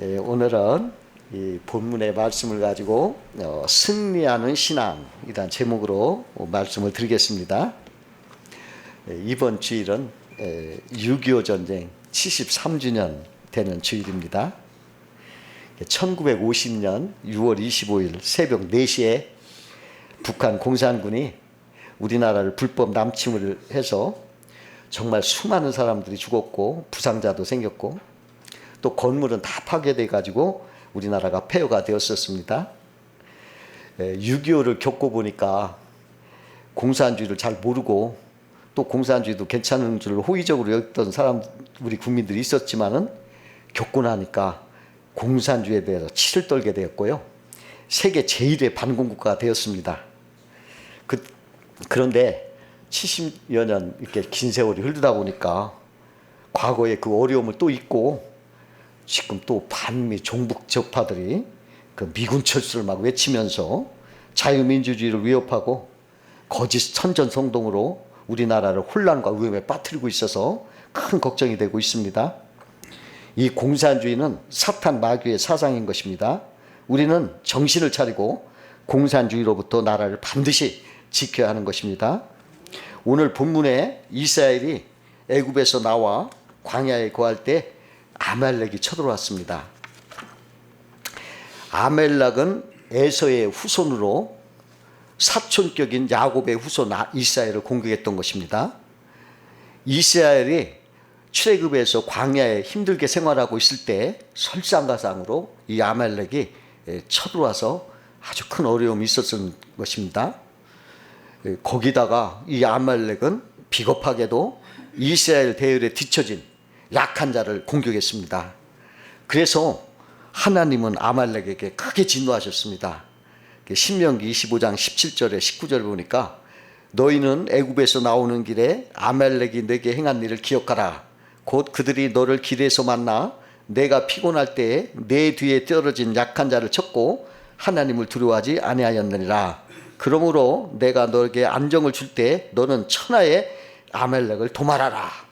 오늘은 이 본문의 말씀을 가지고 승리하는 신앙이란 제목으로 말씀을 드리겠습니다. 이번 주일은 6.25 전쟁 73주년 되는 주일입니다. 1950년 6월 25일 새벽 4시에 북한 공산군이 우리나라를 불법 남침을 해서 정말 수많은 사람들이 죽었고 부상자도 생겼고 또 건물은 다 파괴돼 가지고 우리나라가 폐허가 되었었습니다. 6.25를 겪어보니까 공산주의를 잘 모르고 또 공산주의도 괜찮은 줄 호의적으로 여겼던 사람 우리 국민들이 있었지만은 겪고 나니까 공산주의에 대해서 치를 떨게 되었고요. 세계 제1의 반공국가가 되었습니다. 그런데 70여 년 이렇게 긴 세월이 흐르다 보니까 과거의 그 어려움을 또 잊고 지금 또 반미 종북 적파들이 그 미군 철수를 막 외치면서 자유민주주의를 위협하고 거짓 선전성동으로 우리나라를 혼란과 위험에 빠뜨리고 있어서 큰 걱정이 되고 있습니다. 이 공산주의는 사탄 마귀의 사상인 것입니다. 우리는 정신을 차리고 공산주의로부터 나라를 반드시 지켜야 하는 것입니다. 오늘 본문에 이스라엘이 애굽에서 나와 광야에 거할 때 아말렉이 쳐들어왔습니다. 아말렉은 에서의 후손으로 사촌격인 야곱의 후손 이스라엘을 공격했던 것입니다. 이스라엘이 출애굽에서 광야에 힘들게 생활하고 있을 때 설상가상으로 이 아말렉이 쳐들어와서 아주 큰 어려움이 있었던 것입니다. 거기다가 이 아말렉은 비겁하게도 이스라엘 대열에 뒤처진 약한 자를 공격했습니다. 그래서 하나님은 아말렉에게 크게 진노하셨습니다. 신명기 25장 17절에 19절 보니까 너희는 애굽에서 나오는 길에 아말렉이 내게 행한 일을 기억하라. 곧 그들이 너를 길에서 만나 내가 피곤할 때에 내 뒤에 떨어진 약한 자를 쳤고 하나님을 두려워하지 아니하였느니라. 그러므로 내가 너에게 안정을 줄 때 너는 천하의 아말렉을 도말하라.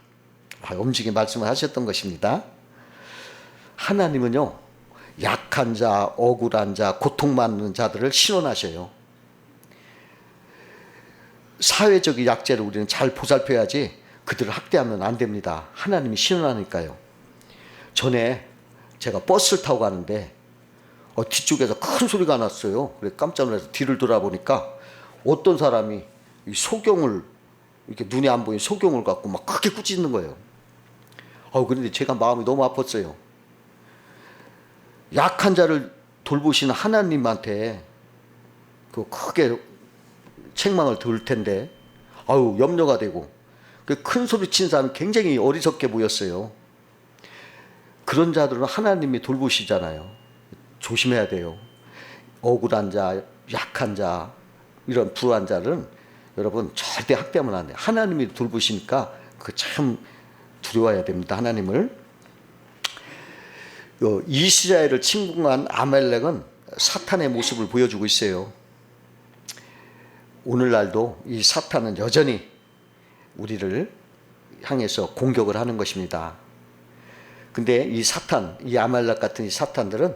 엄중히 말씀을 하셨던 것입니다. 하나님은요, 약한 자, 억울한 자, 고통받는 자들을 신원하셔요. 사회적인 약자를 우리는 잘 보살펴야지 그들을 학대하면 안 됩니다. 하나님이 신원하니까요. 전에 제가 버스를 타고 가는데 뒤쪽에서 큰 소리가 났어요. 그래서 깜짝 놀라서 뒤를 돌아보니까 어떤 사람이 소경을 이렇게 눈에 안 보이는 소경을 갖고 막 크게 꾸짖는 거예요. 그런데 제가 마음이 너무 아팠어요. 약한 자를 돌보시는 하나님한테 그 크게 책망을 들을 텐데, 염려가 되고, 그 큰 소리 친 사람이 굉장히 어리석게 보였어요. 그런 자들은 하나님이 돌보시잖아요. 조심해야 돼요. 억울한 자, 약한 자, 이런 불우한 자는 여러분 절대 학대하면 안 돼요. 하나님이 돌보시니까 그 참 두려워해야 됩니다. 하나님을. 이스라엘을 침공한 아말렉은 사탄의 모습을 보여주고 있어요. 오늘날도 이 사탄은 여전히 우리를 향해서 공격을 하는 것입니다. 근데 이 사탄, 이 아말렉 같은 이 사탄들은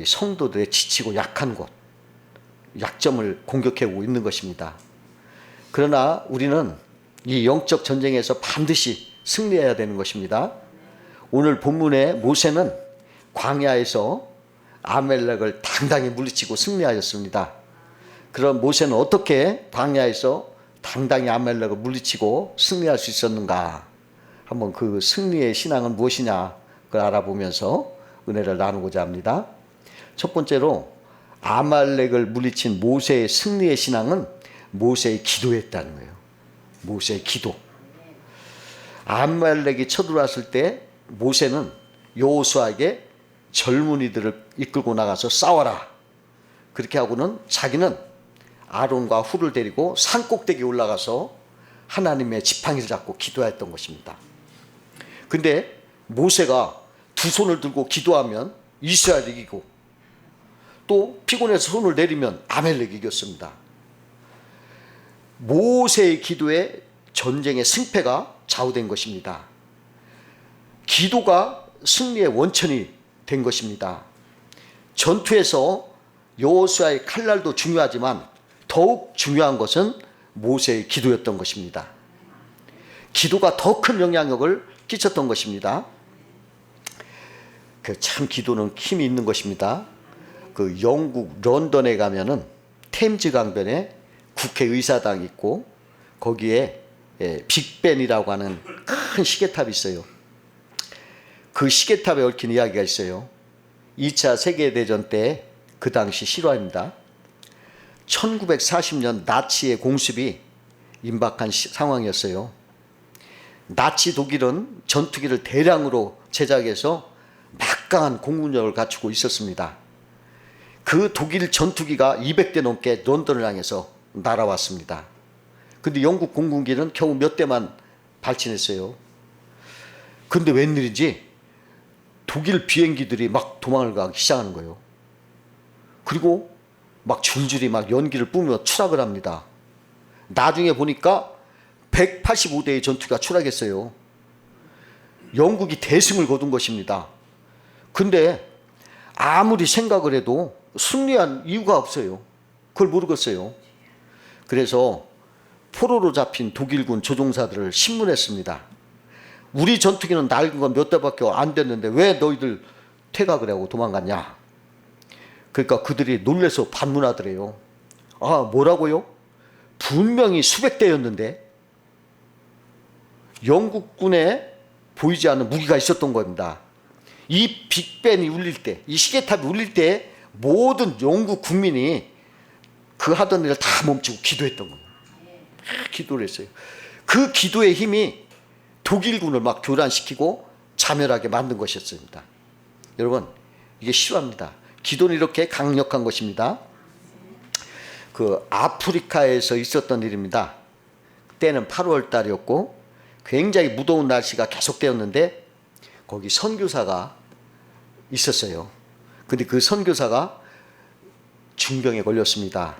성도들의 지치고 약한 곳, 약점을 공격하고 있는 것입니다. 그러나 우리는 이 영적 전쟁에서 반드시 승리해야 되는 것입니다. 오늘 본문의 모세는 광야에서 아말렉을 당당히 물리치고 승리하였습니다. 그럼 모세는 어떻게 광야에서 당당히 아말렉을 물리치고 승리할 수 있었는가? 한번 그 승리의 신앙은 무엇이냐 그걸 알아보면서 은혜를 나누고자 합니다. 첫 번째로 아말렉을 물리친 모세의 승리의 신앙은 모세의 기도였다는 거예요. 모세의 기도. 아말렉이 쳐들어왔을 때 모세는 여호수아에게 젊은이들을 이끌고 나가서 싸워라. 그렇게 하고는 자기는 아론과 훌을 데리고 산 꼭대기에 올라가서 하나님의 지팡이를 잡고 기도했던 것입니다. 근데 모세가 두 손을 들고 기도하면 이스라엘이 이기고 또 피곤해서 손을 내리면 아말렉이 이겼습니다. 모세의 기도에 전쟁의 승패가 좌우된 것입니다. 기도가 승리의 원천이 된 것입니다. 전투에서 여호수아의 칼날도 중요하지만 더욱 중요한 것은 모세의 기도였던 것입니다. 기도가 더 큰 영향력을 끼쳤던 것입니다. 참 기도는 힘이 있는 것입니다. 영국 런던에 가면은 템즈 강변에 국회의사당이 있고 거기에 빅벤이라고 하는 큰 시계탑이 있어요. 그 시계탑에 얽힌 이야기가 있어요. 2차 세계대전 때 그 당시 실화입니다. 1940년 나치의 공습이 임박한 상황이었어요. 나치 독일은 전투기를 대량으로 제작해서 막강한 공군력을 갖추고 있었습니다. 그 독일 전투기가 200대 넘게 런던을 향해서 날아왔습니다. 근데 영국 공군기는 겨우 몇 대만 발진했어요. 근데 웬일인지 독일 비행기들이 막 도망을 가기 시작하는 거예요. 그리고 막 줄줄이 막 연기를 뿜으며 추락을 합니다. 나중에 보니까 185대의 전투기가 추락했어요. 영국이 대승을 거둔 것입니다. 근데 아무리 생각을 해도 승리한 이유가 없어요. 그걸 모르겠어요. 그래서 포로로 잡힌 독일군 조종사들을 신문했습니다. 우리 전투기는 낡은 건 몇 대밖에 안 됐는데 왜 너희들 퇴각을 하고 도망갔냐? 그러니까 그들이 놀래서 반문하더래요. 아, 뭐라고요? 분명히 수백 대였는데 영국군에 보이지 않는 무기가 있었던 겁니다. 이 빅벤이 울릴 때, 이 시계탑이 울릴 때 모든 영국 국민이 그 하던 일을 다 멈추고 기도했던 겁니다. 기도를 했어요. 그 기도의 힘이 독일군을 막 교란시키고 자멸하게 만든 것이었습니다. 여러분, 이게 실화입니다. 기도는 이렇게 강력한 것입니다. 아프리카에서 있었던 일입니다. 때는 8월 달이었고 굉장히 무더운 날씨가 계속되었는데 거기 선교사가 있었어요. 근데 그 선교사가 중병에 걸렸습니다.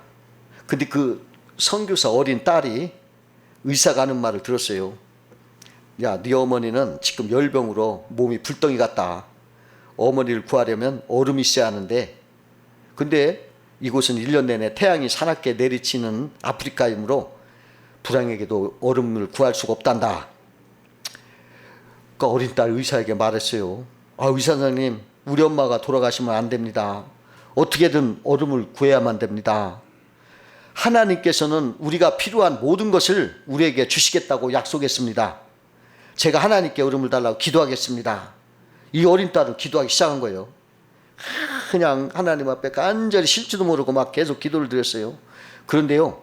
근데 그 선교사 어린 딸이 의사가 하는 말을 들었어요. 야, 네 어머니는 지금 열병으로 몸이 불덩이 같다. 어머니를 구하려면 얼음이 있어야 하는데 근데 이곳은 1년 내내 태양이 사납게 내리치는 아프리카이므로 불황에게도 얼음을 구할 수가 없단다. 그러니까 어린 딸 의사에게 말했어요. 아, 의사 선생님, 우리 엄마가 돌아가시면 안 됩니다. 어떻게든 얼음을 구해야만 됩니다. 하나님께서는 우리가 필요한 모든 것을 우리에게 주시겠다고 약속했습니다. 제가 하나님께 얼음을 달라고 기도하겠습니다. 이 어린 딸은 기도하기 시작한 거예요. 그냥 하나님 앞에 간절히 쉴지도 모르고 막 계속 기도를 드렸어요. 그런데요,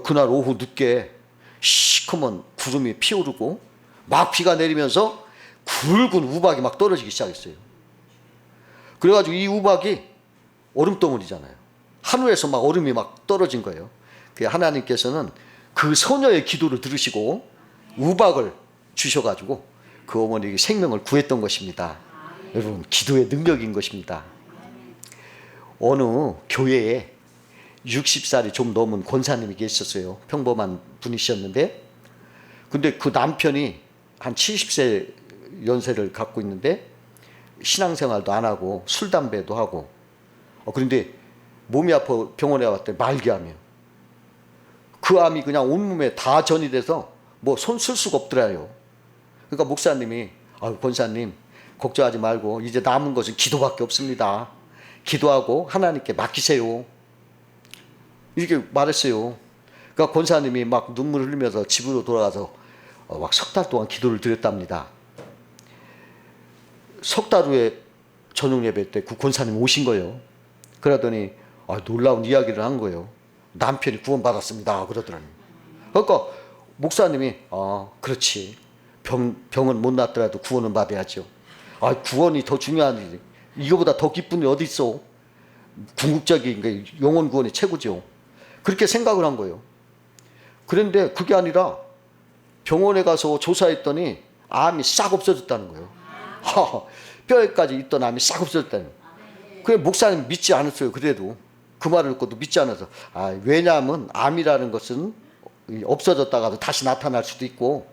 그날 오후 늦게 시커먼 구름이 피오르고 막 비가 내리면서 굵은 우박이 막 떨어지기 시작했어요. 그래가지고 이 우박이 얼음덩어리잖아요. 하늘에서 막 얼음이 막 떨어진 거예요. 하나님께서는 그 소녀의 기도를 들으시고 우박을 주셔가지고 그 어머니에게 생명을 구했던 것입니다. 여러분, 기도의 능력인 것입니다. 어느 교회에 60살이 좀 넘은 권사님이 계셨어요. 평범한 분이셨는데 근데 그 남편이 한 70세 연세를 갖고 있는데 신앙생활도 안 하고 술 담배도 하고 그런데 몸이 아파 병원에 왔더니 말기암이에요. 그 암이 그냥 온몸에 다 전이 돼서 뭐 손 쓸 수가 없더라요. 그러니까 목사님이 권사님 걱정하지 말고 이제 남은 것은 기도밖에 없습니다. 기도하고 하나님께 맡기세요. 이렇게 말했어요. 그러니까 권사님이 막 눈물을 흘리면서 집으로 돌아가서 막 석 달 동안 기도를 드렸답니다. 석 달 후에 저녁 예배 때 그 권사님 오신 거예요. 그러더니 놀라운 이야기를 한 거예요. 남편이 구원받았습니다. 그러더라고요. 그러니까 목사님이 그렇지. 병은 못 낫더라도 구원은 받아야죠. 구원이 더 중요한 일이. 이거보다 더 기쁜 일 어디 있어? 궁극적인 영혼 구원이 최고죠. 그렇게 생각을 한 거예요. 그런데 그게 아니라 병원에 가서 조사했더니 암이 싹 없어졌다는 거예요. 뼈에까지 있던 암이 싹 없어졌다는 거예요. 그래 목사님 믿지 않았어요. 그래도 그 말을 듣고도 믿지 않아서 왜냐하면 암이라는 것은 없어졌다가도 다시 나타날 수도 있고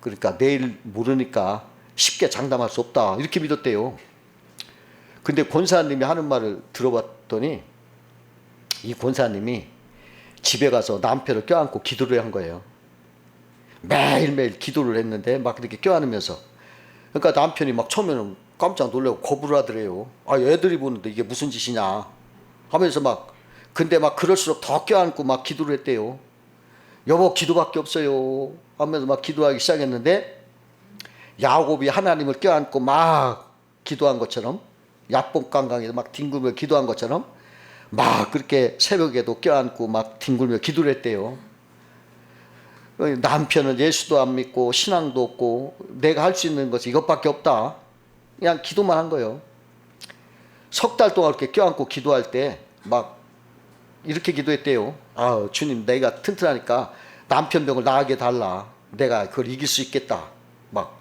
그러니까 내일 모르니까 쉽게 장담할 수 없다 이렇게 믿었대요. 근데 권사님이 하는 말을 들어봤더니 이 권사님이 집에 가서 남편을 껴안고 기도를 한 거예요. 매일매일 기도를 했는데 막 이렇게 껴안으면서, 그러니까 남편이 막 처음에는 깜짝 놀라고 거부를 하더래요. 아, 애들이 보는데 이게 무슨 짓이냐 하면서 막, 근데 막 그럴수록 더 껴안고 막 기도를 했대요. 여보, 기도밖에 없어요 하면서 막 기도하기 시작했는데, 야곱이 하나님을 껴안고 막 기도한 것처럼, 야복강강에서 막 뒹굴며 기도한 것처럼 막 그렇게 새벽에도 껴안고 막 뒹굴며 기도를 했대요. 남편은 예수도 안 믿고 신앙도 없고 내가 할 수 있는 것이 이것밖에 없다, 그냥 기도만 한 거예요. 석 달 동안 그렇게 껴안고 기도할 때 막 이렇게 기도했대요. 아, 주님, 내가 튼튼하니까 남편 병을 나게 달라, 내가 그걸 이길 수 있겠다, 막,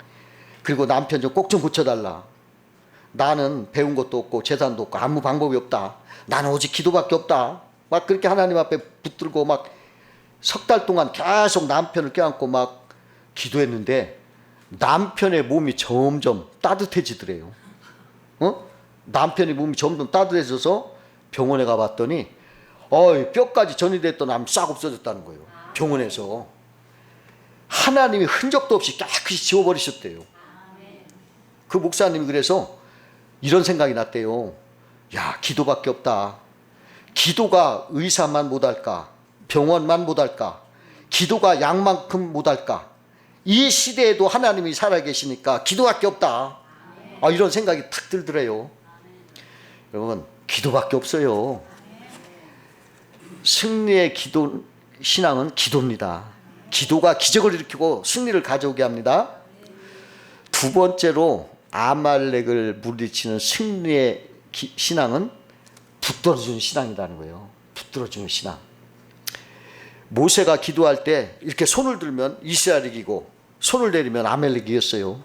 그리고 남편 좀 꼭 좀 고쳐달라, 나는 배운 것도 없고 재산도 없고 아무 방법이 없다, 나는 오직 기도밖에 없다, 막 그렇게 하나님 앞에 붙들고 막 석 달 동안 계속 남편을 껴안고 막 기도했는데 남편의 몸이 점점 따뜻해지더래요. 남편의 몸이 점점 따뜻해져서 병원에 가봤더니 뼈까지 전이됐던 암이 싹 없어졌다는 거예요. 병원에서 하나님이 흔적도 없이 깨끗이 지워버리셨대요. 그 목사님이 그래서 이런 생각이 났대요. 야, 기도밖에 없다. 기도가 의사만 못할까? 병원만 못할까? 기도가 약만큼 못할까? 이 시대에도 하나님이 살아계시니까 기도밖에 없다. 이런 생각이 탁 들더래요. 여러분, 기도밖에 없어요. 승리의 기도, 신앙은 기도입니다. 기도가 기적을 일으키고 승리를 가져오게 합니다. 두 번째로 아말렉을 물리치는 승리의 신앙은 붙들어주는 신앙이라는 거예요. 붙들어주는 신앙. 모세가 기도할 때 이렇게 손을 들면 이스라엘이 이기고 손을 내리면 아말렉이 이겼어요.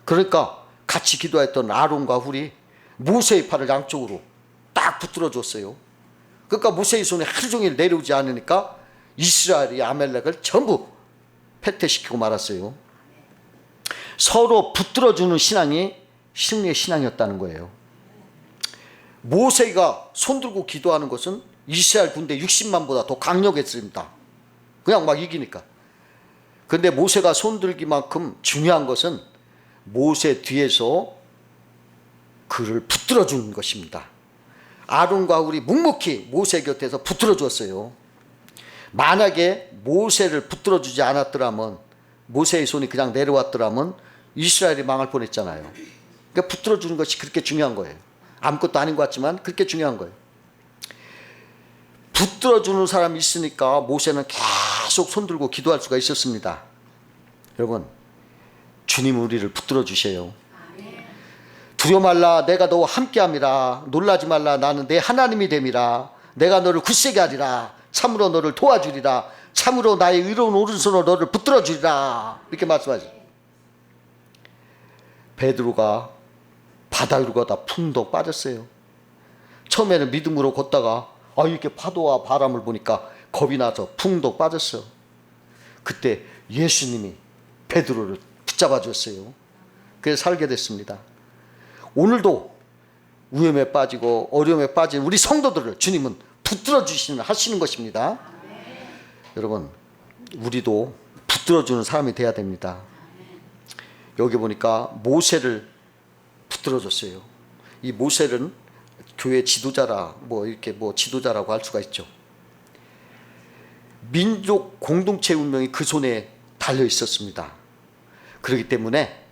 그러니까 같이 기도했던 아론과 훌이 모세의 팔을 양쪽으로 딱 붙들어 줬어요. 그러니까 모세의 손이 하루 종일 내려오지 않으니까 이스라엘이 아말렉을 전부 패퇴시키고 말았어요. 서로 붙들어주는 신앙이 승리의 신앙이었다는 거예요. 모세가 손들고 기도하는 것은 이스라엘 군대 60만보다 더 강력했습니다. 그냥 막 이기니까. 그런데 모세가 손들기만큼 중요한 것은 모세 뒤에서 그를 붙들어주는 것입니다. 아론과 훌이 묵묵히 모세 곁에서 붙들어주었어요. 만약에 모세를 붙들어주지 않았더라면, 모세의 손이 그냥 내려왔더라면 이스라엘이 망할 뻔했잖아요. 그러니까 붙들어주는 것이 그렇게 중요한 거예요. 아무것도 아닌 것 같지만 그렇게 중요한 거예요. 붙들어주는 사람이 있으니까 모세는 계속 손들고 기도할 수가 있었습니다. 여러분, 주님 우리를 붙들어 주세요. 두려워 말라, 내가 너와 함께함이라. 놀라지 말라, 나는 내 하나님이 됨이라. 내가 너를 굳세게 하리라. 참으로 너를 도와주리라. 참으로 나의 의로운 오른손으로 너를 붙들어 주리라. 이렇게 말씀하죠. 베드로가 바다 위로 가다 풍덩 빠졌어요. 처음에는 믿음으로 걷다가 이렇게 파도와 바람을 보니까 겁이 나서 풍덩 빠졌어. 그때 예수님이 베드로를 붙잡아 줬어요. 그래서 살게 됐습니다. 오늘도 위험에 빠지고 어려움에 빠진 우리 성도들을 주님은 붙들어 주시는 하시는 것입니다. 여러분, 우리도 붙들어 주는 사람이 돼야 됩니다. 여기 보니까 모세를 붙들어 줬어요. 이 모세는 교회 지도자라 이렇게 지도자라고 할 수가 있죠. 민족 공동체 운명이 그 손에 달려 있었습니다. 그렇기 때문에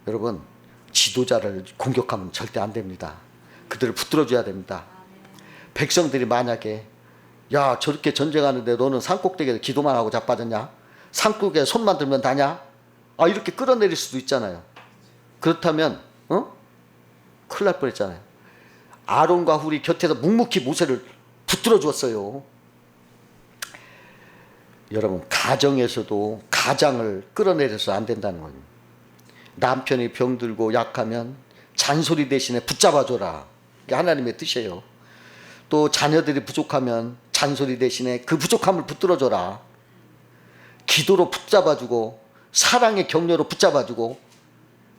여러분, 지도자를 공격하면 절대 안 됩니다. 그들을 붙들어 줘야 됩니다. 백성들이 만약에 야, 저렇게 전쟁하는데 너는 산꼭대기에서 기도만 하고 자빠졌냐? 산꼭대기에 손만 들면 다냐? 이렇게 끌어내릴 수도 있잖아요. 그렇다면 큰일 날 뻔했잖아요. 아론과 훌이 곁에서 묵묵히 모세를 붙들어 주었어요. 여러분, 가정에서도 가장을 끌어내려서 안 된다는 거예요. 남편이 병들고 약하면 잔소리 대신에 붙잡아줘라. 이게 하나님의 뜻이에요. 또 자녀들이 부족하면 잔소리 대신에 그 부족함을 붙들어줘라. 기도로 붙잡아주고 사랑의 격려로 붙잡아주고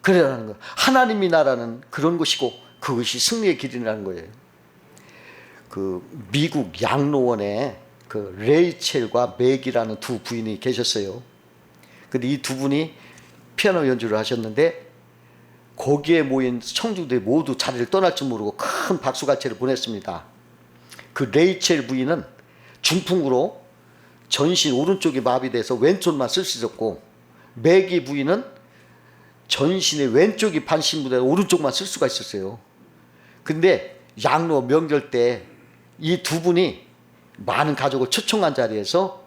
그래라는 거예요. 하나님이 나라는 그런 것이고 그것이 승리의 길이라는 거예요. 그 미국 양로원에 그 레이첼과 맥이라는 두 부인이 계셨어요. 근데 이 두 분이 피아노 연주를 하셨는데 거기에 모인 청중들이 모두 자리를 떠날 줄 모르고 큰 박수갈채를 보냈습니다. 그 레이첼 부인은 중풍으로 전신 오른쪽이 마비돼서 왼쪽만 쓸 수 있었고, 맥이 부인은 전신의 왼쪽이 반신부돼 오른쪽만 쓸 수가 있었어요. 근데 양로 명절 때 이 두 분이 많은 가족을 초청한 자리에서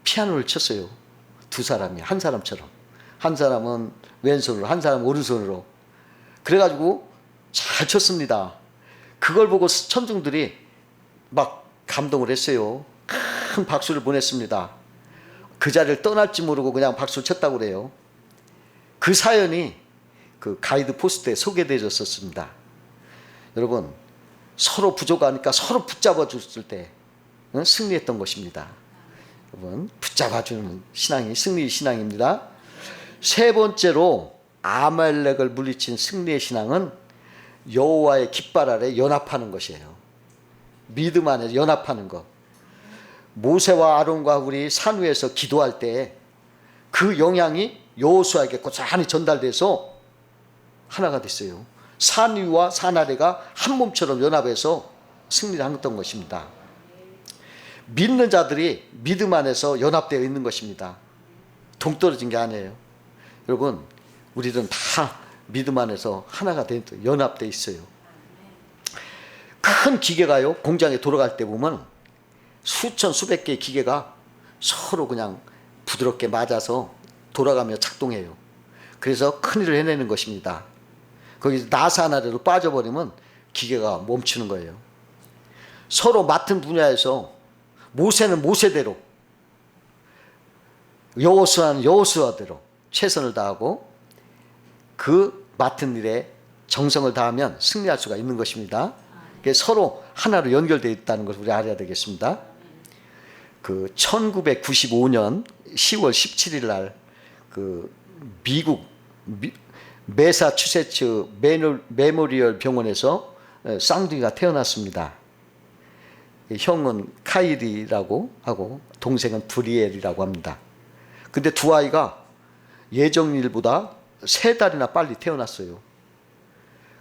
피아노를 쳤어요. 두 사람이 한 사람처럼. 한 사람은 왼손으로, 한 사람은 오른손으로. 그래가지고 잘 쳤습니다. 그걸 보고 천중들이 막 감동을 했어요. 큰 박수를 보냈습니다. 그 자리를 떠날지 모르고 그냥 박수를 쳤다고 그래요. 그 사연이 그 가이드 포스트에 소개되어졌었습니다. 여러분, 서로 부족하니까 서로 붙잡아 줬을 때 승리했던 것입니다. 여러분, 붙잡아주는 신앙이 승리의 신앙입니다. 세 번째로 아말렉을 물리친 승리의 신앙은 여호와의 깃발 아래 연합하는 것이에요. 믿음 안에 연합하는 것. 모세와 아론과 우리 산 위에서 기도할 때 그 영향이 여호수아에게 고스란히 전달돼서 하나가 됐어요. 산 위와 산 아래가 한 몸처럼 연합해서 승리를 했던 것입니다. 믿는 자들이 믿음 안에서 연합되어 있는 것입니다. 동떨어진 게 아니에요. 여러분, 우리는 다 믿음 안에서 하나가 된, 연합되어 있어요. 큰 기계가요, 공장에 돌아갈 때 보면 수천 수백 개의 기계가 서로 그냥 부드럽게 맞아서 돌아가며 작동해요. 그래서 큰일을 해내는 것입니다. 거기서 나사 하나라도 빠져버리면 기계가 멈추는 거예요. 서로 맡은 분야에서 모세는 모세대로, 여호수아는 여호수아대로 최선을 다하고 그 맡은 일에 정성을 다하면 승리할 수가 있는 것입니다. 서로 하나로 연결되어 있다는 것을 우리 알아야 되겠습니다. 그 1995년 10월 17일 날 그 미국 매사추세츠 메모리얼 병원에서 쌍둥이가 태어났습니다. 형은 카일이라고 하고 동생은 브리엘이라고 합니다. 근데 두 아이가 예정일보다 3달이나 빨리 태어났어요.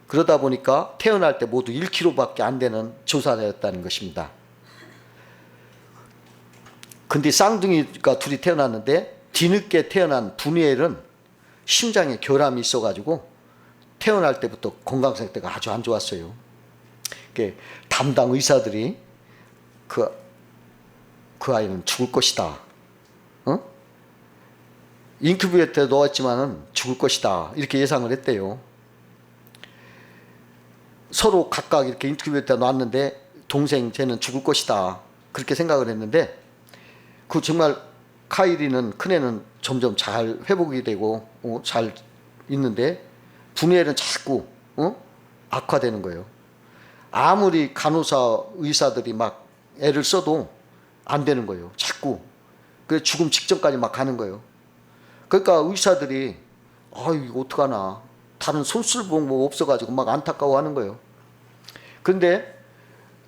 그러다 보니까 태어날 때 모두 1kg밖에 안 되는 조산이었다는 것입니다. 근데 쌍둥이가 둘이 태어났는데 뒤늦게 태어난 브니엘은 심장에 결함이 있어가지고 태어날 때부터 건강 상태가 아주 안 좋았어요. 담당 의사들이 그 아이는 죽을 것이다. 인큐베이터에 넣었지만은 죽을 것이다. 이렇게 예상을 했대요. 서로 각각 이렇게 인큐베이터에 놨는데 동생 쟤는 죽을 것이다. 그렇게 생각을 했는데 그 정말 카이리는 큰애는 점점 잘 회복이 되고 잘 있는데 분해는 자꾸 악화되는 거예요. 아무리 간호사 의사들이 막 애를 써도 안 되는 거예요. 자꾸 그 죽음 직전까지 막 가는 거예요. 그러니까 의사들이 이거 어떡하나, 다른 손쓸 방법 없어가지고 막 안타까워하는 거예요. 그런데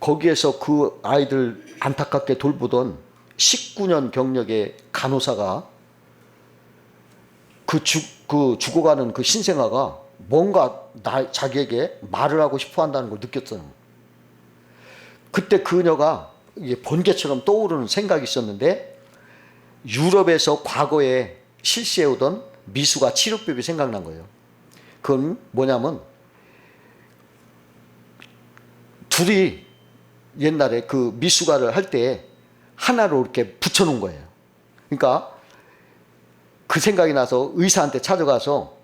거기에서 그 아이들 안타깝게 돌보던 19년 경력의 간호사가 그 죽어가는 그 신생아가 뭔가 자기에게 말을 하고 싶어 한다는 걸 느꼈어요. 그때 그녀가 번개처럼 떠오르는 생각이 있었는데 유럽에서 과거에 실시해오던 미숙아 치료법이 생각난 거예요. 그건 뭐냐면 둘이 옛날에 그 미숙아를 할 때 하나로 이렇게 붙여놓은 거예요. 그러니까 그 생각이 나서 의사한테 찾아가서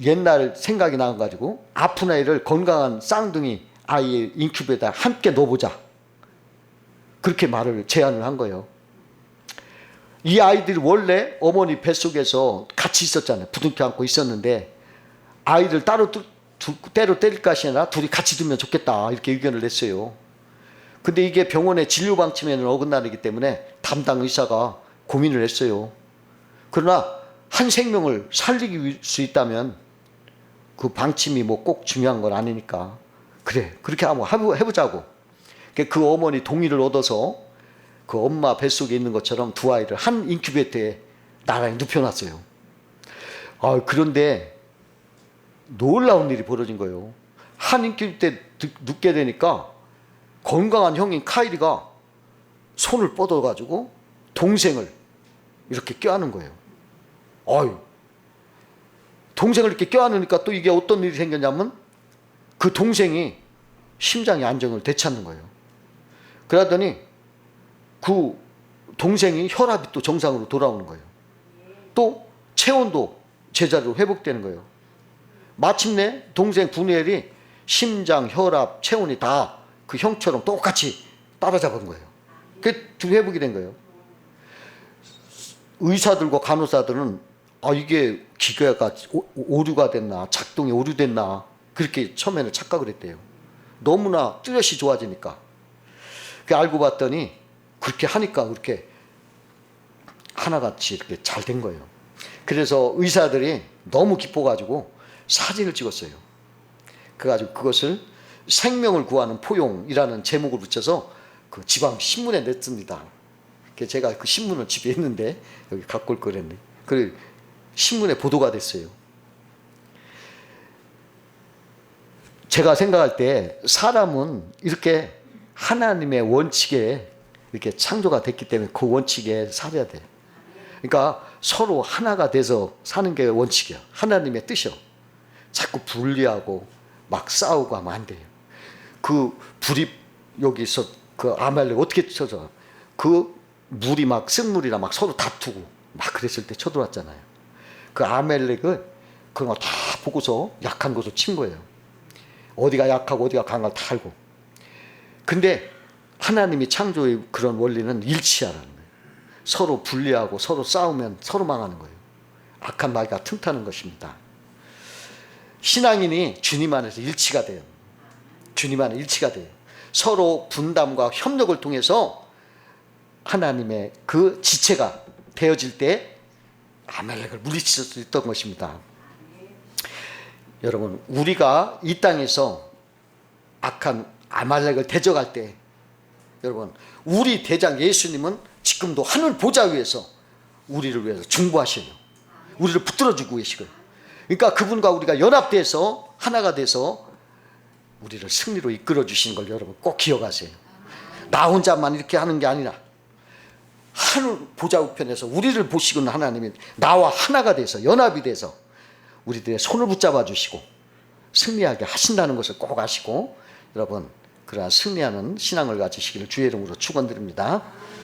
옛날 생각이 나가지고 아픈 아이를 건강한 쌍둥이 아이의 인큐베이터에 함께 넣어보자. 그렇게 제안을 한 거예요. 이 아이들이 원래 어머니 뱃속에서 같이 있었잖아요. 부둥켜 안고 있었는데 아이들 따로 때릴 것이 아니라 둘이 같이 두면 좋겠다. 이렇게 의견을 냈어요. 근데 이게 병원의 진료 방침에는 어긋나기 때문에 담당 의사가 고민을 했어요. 그러나 한 생명을 살리기 수 있다면 그 방침이 뭐 꼭 중요한 건 아니니까 그래 그렇게 한번 해보자고. 그 어머니 동의를 얻어서 그 엄마 뱃속에 있는 것처럼 두 아이를 한 인큐베이터에 나란히 눕혀놨어요. 그런데 놀라운 일이 벌어진 거예요. 한 인큐베이터에 눕게 되니까 건강한 형인 카이리가 손을 뻗어가지고 동생을 이렇게 껴안은 거예요. 동생을 이렇게 껴안으니까 또 이게 어떤 일이 생겼냐면 그 동생이 심장이 안정을 되찾는 거예요. 그러더니 그 동생이 혈압이 또 정상으로 돌아오는 거예요. 또 체온도 제자리로 회복되는 거예요. 마침내 동생 분이엘이 심장, 혈압, 체온이 다 그 형처럼 똑같이 따라잡은 거예요. 그게 회복이 된 거예요. 의사들과 간호사들은 이게 기계가 오류가 됐나, 작동이 오류됐나 그렇게 처음에는 착각을 했대요. 너무나 뚜렷이 좋아지니까. 알고 봤더니 그렇게 하니까 그렇게 하나같이 이렇게 잘 된 거예요. 그래서 의사들이 너무 기뻐가지고 사진을 찍었어요. 그래가지고 그것을 생명을 구하는 포용이라는 제목을 붙여서 그 지방 신문에 냈습니다. 제가 그 신문을 집에 있는데 여기 갖고 올 거랬네. 그 신문에 보도가 됐어요. 제가 생각할 때 사람은 이렇게 하나님의 원칙에 이렇게 창조가 됐기 때문에 그 원칙에 살아야 돼요. 그러니까 서로 하나가 돼서 사는 게 원칙이야. 하나님의 뜻이요. 자꾸 분리하고 막 싸우고 하면 안 돼요. 그 불이 여기서 그 아말렉 어떻게 쳐져? 그 물이 막 쓴물이라 막 서로 다투고 막 그랬을 때 쳐들어왔잖아요. 그 아말렉을 그런 거 다 보고서 약한 곳으로 친 거예요. 어디가 약하고 어디가 강한 걸 다 알고. 근데 하나님이 창조의 그런 원리는 일치하라는 거예요. 서로 분리하고 서로 싸우면 서로 망하는 거예요. 악한 마귀가 틈타는 것입니다. 신앙인이 주님 안에서 일치가 돼요. 주님 안에 일치가 돼요. 서로 분담과 협력을 통해서 하나님의 그 지체가 되어질 때 아말렉을 물리칠 수 있던 것입니다. 여러분, 우리가 이 땅에서 악한 아말렉을 대적할 때 여러분, 우리 대장 예수님은 지금도 하늘 보좌 위에서 우리를 위해서 중보하셔요. 우리를 붙들어주고 계시고요. 그러니까 그분과 우리가 연합돼서 하나가 돼서 우리를 승리로 이끌어 주시는 걸 여러분 꼭 기억하세요. 나 혼자만 이렇게 하는 게 아니라 하늘 보좌 우편에서 우리를 보시는 하나님이 나와 하나가 돼서 연합이 돼서 우리들의 손을 붙잡아 주시고 승리하게 하신다는 것을 꼭 아시고 여러분 그러한 승리하는 신앙을 가지시기를 주의 이름으로 축원드립니다.